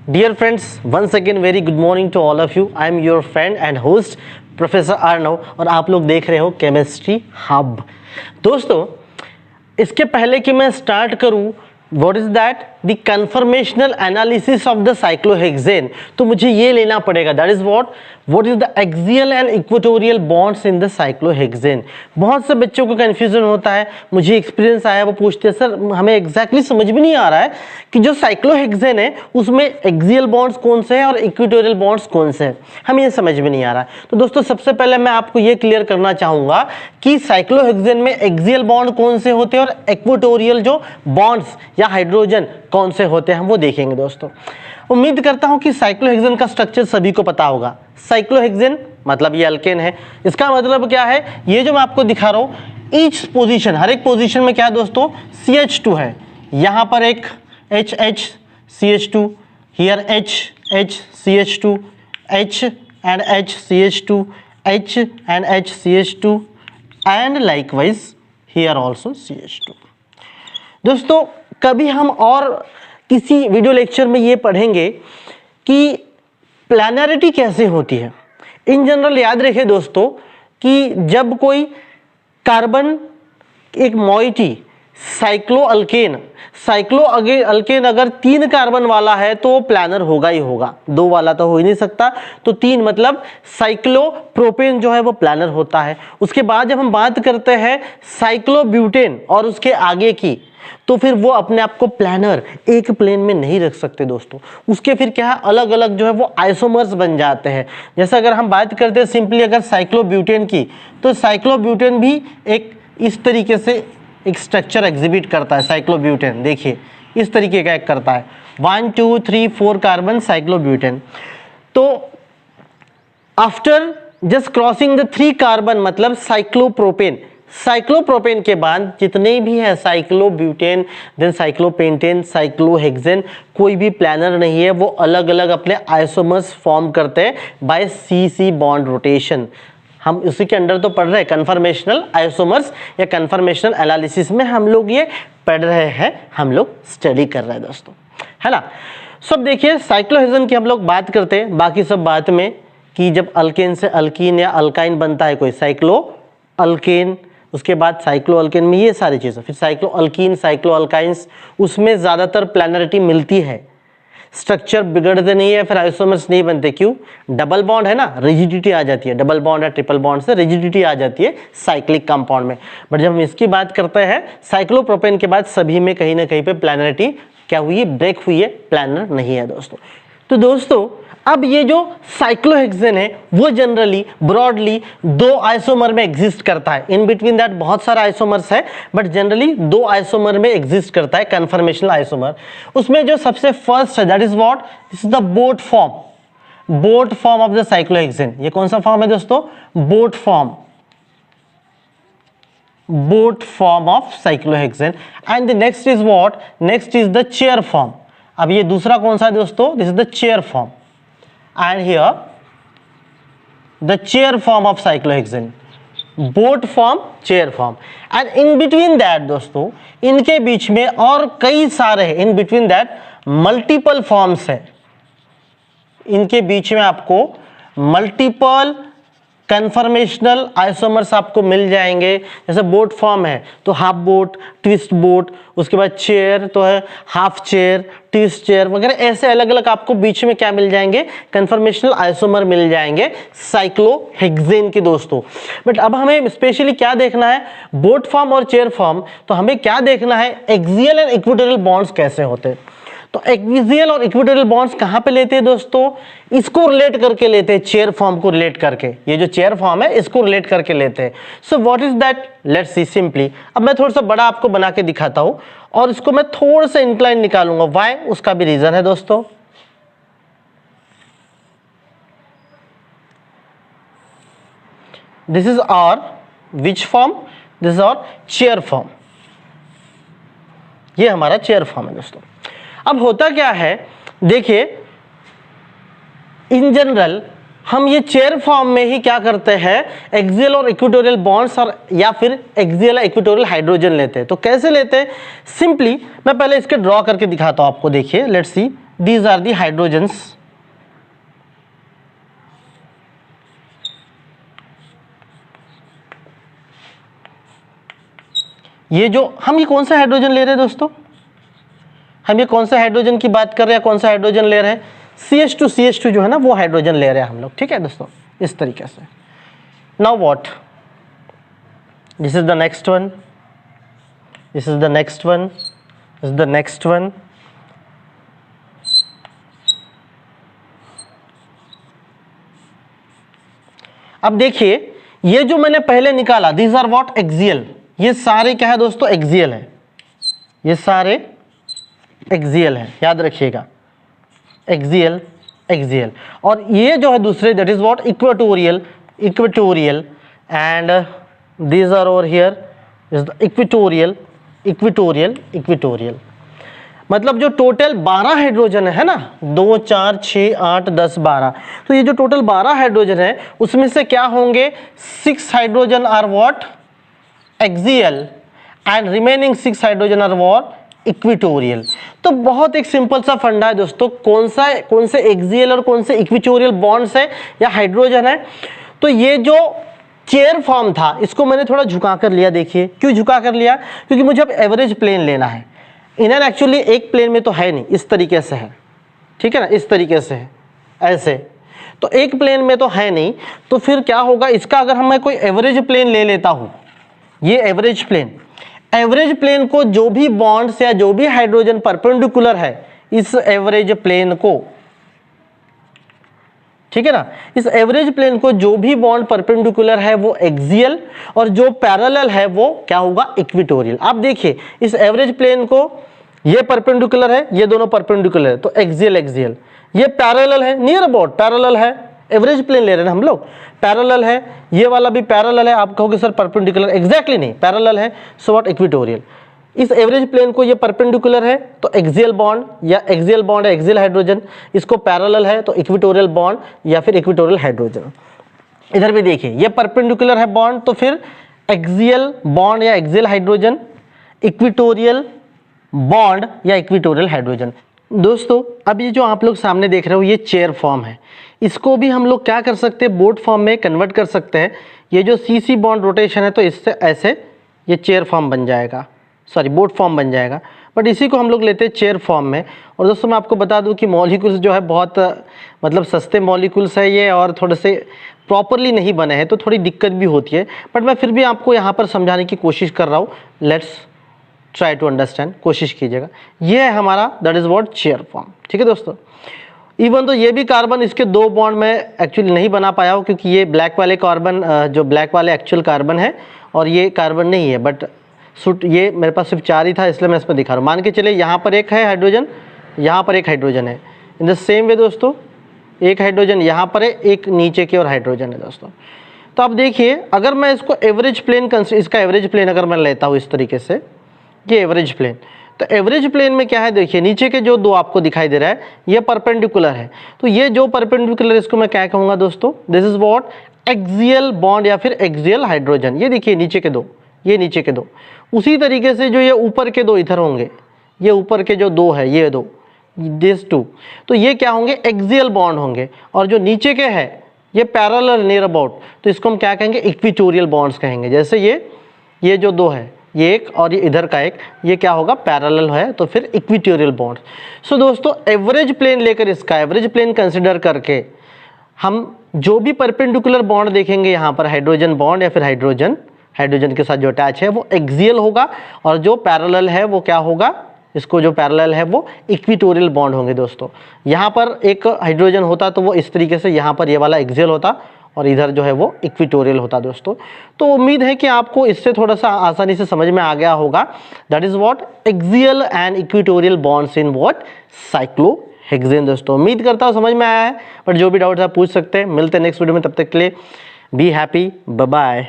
Dear friends, once again very good morning to all of you. I am your friend and host professor Arnav और आप लोग देख रहे हो केमिस्ट्री हब। दोस्तों, इसके पहले कि मैं स्टार्ट करूं, what is that the conformational analysis of the cyclohexane, तो मुझे ये लेना पड़ेगा। That is what is the axial and equatorial bonds in the cyclohexane. बहुत से बच्चों को कन्फ्यूजन होता है, मुझे एक्सपीरियंस आया, वो पूछते हैं सर हमें एग्जैक्टली समझ में नहीं आ रहा है कि जो साइक्लोहेक्सेन है उसमें एक्सियल बॉन्ड्स कौन से हैं और इक्वेटोरियल बॉन्ड्स कौन से हैं, हमें ये समझ में नहीं आ रहा है। तो दोस्तों, सबसे पहले मैं आपको ये क्लियर करना चाहूंगा कि साइक्लोहेक्सेन में एक्सियल बॉन्ड कौन से होते हैं और इक्वेटोरियल जो बॉन्ड्स या हाइड्रोजन कौन से होते हैं, हम वो देखेंगे। दोस्तों, उम्मीद करता हूं कि साइक्लोहेक्सेन का स्ट्रक्चर सभी को पता होगा। साइक्लोहेक्सेन मतलब ये अल्केन है। इसका मतलब क्या है, ये जो मैं आपको दिखा रहा हूं, ईच पोजीशन, हर एक पोजीशन में क्या है दोस्तों, CH2 है। यहां पर एक HCH2, here HCH2, H and HCH2, H and HCH2 and likewise here also CH2। दोस्तों, कभी हम और किसी वीडियो लेक्चर में ये पढ़ेंगे कि प्लानरिटी कैसे होती है। इन जनरल याद रखिए दोस्तों कि जब कोई कार्बन एक मॉइटी साइक्लोअल्केन अगर 3 कार्बन वाला है तो वो प्लानर होगा ही होगा, 2 वाला तो हो ही नहीं सकता। तो 3 मतलब साइक्लोप्रोपेन जो है वो प्लानर होता है। उसके बाद जब हम बात करते हैं साइक्लोब्यूटेन और उसके आगे की, तो फिर वो अपने आप को प्लानर एक प्लेन में नहीं रख सकते दोस्तों। उसके फिर क्या है, अलग अलग जो है वो आइसोमर्स बन जाते हैं। जैसे अगर हम बात करते हैं सिंपली अगर साइक्लोब्यूटेन की, तो साइक्लोब्यूटेन भी एक इस तरीके से एक स्ट्रक्चर एग्जिबिट करता है। साइक्लोब्यूटेन देखिए इस तरीके का एक करता है, 1 2 3 4 कार्बन साइक्लोब्यूटेन। तो after just crossing the 3 carbon मतलब साइक्लोप्रोपेन के बाद जितने भी है साइक्लोब्यूटेन, देन साइक्लोपेंटेन, साइक्लोहेक्सेन, कोई भी प्लानर नहीं है। वो अलग अलग अपने आइसोमर्स फॉर्म करते हैं बाय C बॉन्ड रोटेशन। हम उसी के अंडर तो पढ़ रहे हैं, कन्फर्मेशनल आइसोमर्स या कन्फर्मेशनल एनालिसिस में हम लोग ये पढ़ रहे हैं, हम लोग स्टडी कर रहे हैं दोस्तों, है ना। सब देखिए, साइक्लोहेक्सेन की हम लोग बात करते हैं, बाकी सब बात में कि जब अल्केन से अल्कीन या अल्काइन बनता है कोई, साइक्लो अल्केन, उसके बाद साइक्लोअल्केन में ये सारी चीज़ें, फिर साइक्लोअल्कीन, साइक्लोअल्काइंस, उसमें ज़्यादातर प्लानरिटी मिलती है, स्ट्रक्चर बिगड़ते नहीं है, फिर आइसोमर्स नहीं बनते। क्यों? डबल बॉन्ड है ना, रिजिडिटी आ जाती है। डबल बॉन्ड या ट्रिपल बॉन्ड से रिजिडिटी आ जाती है साइक्लिक कंपाउंड में। बट जब हम इसकी बात करते हैं साइक्लोप्रोपेन के बाद, सभी में कहीं ना कहीं पे प्लानरिटी क्या हुई है, ब्रेक हुई है, प्लानर नहीं है दोस्तों। तो दोस्तों, अब ये जो साइक्लोहेक्सेन है वो जनरली ब्रॉडली 2 आइसोमर में एग्जिस्ट करता है। इन बिटवीन दैट बहुत सारा आइसोमर्स है, बट जनरली 2 आइसोमर में एग्जिस्ट करता है, कन्फर्मेशनल आइसोमर। उसमें जो सबसे फर्स्ट है that is what, this is the boat form of the cyclohexane. ये कौन सा फॉर्म है दोस्तों? Boat form of cyclohexane. And the next is what, next is the chair form. अब ये दूसरा कौन सा है दोस्तों? This is the chair form. And here the chair form of cyclohexane, boat form, chair form, and in between that दोस्तों, इनके बीच में और कई सारे, in between that multiple forms है। इनके बीच में आपको multiple कन्फर्मेशनल आइसोमर्स आपको मिल जाएंगे। जैसे बोट फॉर्म है तो हाफ बोट, ट्विस्ट बोट, उसके बाद चेयर तो है हाफ चेयर, ट्विस्ट चेयर वगैरह, ऐसे अलग अलग आपको बीच में क्या मिल जाएंगे, कन्फर्मेशनल आइसोमर मिल जाएंगे साइक्लोहेक्सेन के दोस्तों। बट अब हमें स्पेशली क्या देखना है, बोट फॉर्म और चेयर फॉर्म, तो हमें क्या देखना है, एक्सियल एंड इक्वेटोरियल बॉन्ड्स कैसे होते हैं। तो एक्सियल और इक्वेटोरियल बॉन्ड्स कहां पे लेते हैं दोस्तों, इसको रिलेट करके लेते हैं, चेयर फॉर्म को रिलेट करके। ये जो चेयर फॉर्म है इसको रिलेट करके लेते हैं। So what is that, let's see simply. अब मैं थोड़ा सा बड़ा आपको बना के दिखाता हूं और इसको मैं थोड़ा सा इंक्लाइन निकालूंगा। व्हाई, उसका भी रीजन है दोस्तों। This is our which form, this is our chair form. ये हमारा चेयर फॉर्म है दोस्तों। अब होता क्या है, देखिए इन जनरल हम ये चेयर फॉर्म में ही क्या करते हैं, एक्सियल और इक्वेटोरियल बॉन्ड्स और या फिर एक्सियल इक्वेटोरियल हाइड्रोजन लेते हैं। तो कैसे लेते हैं, सिंपली मैं पहले इसके ड्रॉ करके दिखाता हूं आपको। देखिए let's see, these are the hydrogens. ये जो हम, ये कौन सा हाइड्रोजन ले रहे हैं दोस्तों, हम ये कौन सा हाइड्रोजन की बात कर रहे हैं, कौन सा हाइड्रोजन ले रहे हैं, CH2 जो है ना वो हाइड्रोजन ले रहे हैं हम लोग, ठीक है दोस्तों, इस तरीके से. Now what, this is the next one, this is the next one, this is the next one. अब देखिए ये जो मैंने पहले निकाला, दीज आर व्हाट, एक्सियल. ये सारे क्या है दोस्तों, एक्सियल है, ये सारे एक्सियल है, याद रखिएगा, एक्सियल एक्सियल. और ये जो है दूसरे, that is what, equatorial equatorial. And these are over here is the equatorial equatorial equatorial. मतलब जो टोटल 12 हाइड्रोजन है ना, 2 4 6 8 10 12, तो ये जो टोटल 12 हाइड्रोजन है उसमें से क्या होंगे, 6 hydrogen are what, axial, and remaining 6 hydrogen are what, equatorial. तो बहुत एक सिंपल सा फंडा है दोस्तों, कौन से एक्सियल और कौन से इक्वेटोरियल बॉन्ड्स है या हाइड्रोजन है. तो ये जो चेयर फॉर्म था इसको मैंने थोड़ा झुका कर लिया. देखिए क्यों झुका कर लिया, क्योंकि मुझे अब एवरेज प्लेन लेना है. इनर एक्चुअली एक प्लेन में तो है नहीं, इस तरीके से है, ठीक है ना, इस तरीके से है, ऐसे, तो एक प्लेन में तो है नहीं. तो फिर क्या होगा इसका, अगर मैं कोई एवरेज प्लेन ले लेता हूं, ये एवरेज प्लेन को जो भी बॉन्ड्स या जो भी हाइड्रोजन परपेंडिकुलर है इस एवरेज प्लेन को, ठीक है ना, इस एवरेज प्लेन को जो भी बॉन्ड परपेंडिकुलर है वो एक्सियल, और जो पैरेलल है वो क्या होगा, इक्वेटोरियल. आप देखिए इस एवरेज प्लेन को, ये परपेंडिकुलर है, ये दोनों परपेंडिकुलर है, तो एक्सियल एक्सियल. ये पैरेलल है, नियर अबाउट पैरेलल है, एवरेज प्लेन ले रहे हैं ना हम लोग, पैरेलल है, ये वाला भी पैरेलल है. आप कहोगे सर परपेंडिकुलर, एग्जैक्टली नहीं, पैरेलल है, सो व्हाट, इक्वेटोरियल. इस एवरेज प्लेन को ये परपेंडिकुलर है तो एक्सियल बॉन्ड, या एक्सियल बॉन्ड है एक्सियल हाइड्रोजन, इसको पैरेलल है तो इक्वेटोरियल बॉन्ड या फिर इक्वेटोरियल हाइड्रोजन. इधर भी देखिए ये परपेंडिकुलर है बॉन्ड, तो फिर एक्सियल बॉन्ड या एक्सियल हाइड्रोजन, इक्वेटोरियल बॉन्ड या इक्वेटोरियल हाइड्रोजन. दोस्तों अब ये जो आप लोग सामने देख रहे हो ये चेयर फॉर्म है, इसको भी हम लोग क्या कर सकते हैं, बोट फॉर्म में कन्वर्ट कर सकते हैं. ये जो CC बॉन्ड रोटेशन है तो इससे ऐसे ये चेयर फॉर्म बन जाएगा, सॉरी बोट फॉर्म बन जाएगा, बट इसी को हम लोग लेते हैं चेयर फॉर्म में. और दोस्तों मैं आपको बता दूं कि मॉलिक्यूल्स जो है बहुत मतलब सस्ते मॉलिक्यूल्स है ये, और थोड़े से प्रॉपरली नहीं बने हैं तो थोड़ी दिक्कत भी होती है, बट मैं फिर भी आपको यहाँ पर समझाने की कोशिश कर रहा हूँ. लेट्स ट्राई टू अंडरस्टैंड, कोशिश कीजिएगा. ये है हमारा, that is what, chair form, ठीक है दोस्तों. इवन तो ये भी कार्बन, इसके 2 बॉन्ड में एक्चुअली नहीं बना पाया हूँ, क्योंकि ये ब्लैक वाले कार्बन, जो ब्लैक वाले एक्चुअल कार्बन है और ये कार्बन नहीं है, बट सूट ये मेरे पास सिर्फ 4 ही था, इसलिए मैं इसमें दिखा रहा हूँ. मान के चलिए यहाँ पर एक है हाइड्रोजन, यहाँ पर एक हाइड्रोजन है. इन द सेम वे दोस्तों, एक हाइड्रोजन यहाँ पर है, एक नीचे की और हाइड्रोजन है दोस्तों. तो अब देखिए अगर मैं इसको एवरेज प्लेन, इसका एवरेज प्लेन अगर मैं लेता हूँ इस तरीके से, ये एवरेज प्लेन, तो एवरेज प्लेन में क्या है, देखिए नीचे के जो 2 आपको दिखाई दे रहा है ये परपेंडिकुलर है, तो ये जो परपेंडिकुलर इसको मैं क्या कहूँगा दोस्तों, this is what, axial bond या फिर एक्सियल हाइड्रोजन. ये देखिए नीचे के 2, ये नीचे के 2. उसी तरीके से जो ये ऊपर के 2 इधर होंगे, ये ऊपर के जो 2 है, ये 2, दिस 2, तो ये क्या होंगे, एक्सियल बॉन्ड होंगे. और जो नीचे के है ये पैरेलल नियर अबाउट, तो इसको हम क्या कहेंगे, इक्वेटोरियल बॉन्ड्स कहेंगे. जैसे ये जो 2 है, ये एक और ये इधर का एक, ये क्या होगा, पैरेलल है, तो फिर इक्वेटोरियल बॉन्ड. सो दोस्तों एवरेज प्लेन लेकर, इसका एवरेज प्लेन कंसिडर करके हम जो भी परपेंडिकुलर बॉन्ड देखेंगे यहाँ पर, हाइड्रोजन बॉन्ड या फिर हाइड्रोजन के साथ जो अटैच है वो एक्सियल होगा, और जो पैरेलल है वो क्या होगा, इसको जो पैरेलल है वो इक्वेटोरियल बॉन्ड होंगे. दोस्तों यहाँ पर एक हाइड्रोजन होता तो वो इस तरीके से, यहाँ पर ये वाला एक्सियल होता और इधर जो है वो इक्वेटोरियल होता दोस्तों. तो उम्मीद है कि आपको इससे थोड़ा सा आसानी से समझ में आ गया होगा. That is what, axial and equatorial bonds in what, cyclohexane. दोस्तों उम्मीद करता हूँ समझ में आया है, बट जो भी डाउट्स आप पूछ सकते हैं. मिलते हैं नेक्स्ट वीडियो में, तब तक के लिए बी हैप्पी, बाय बाय.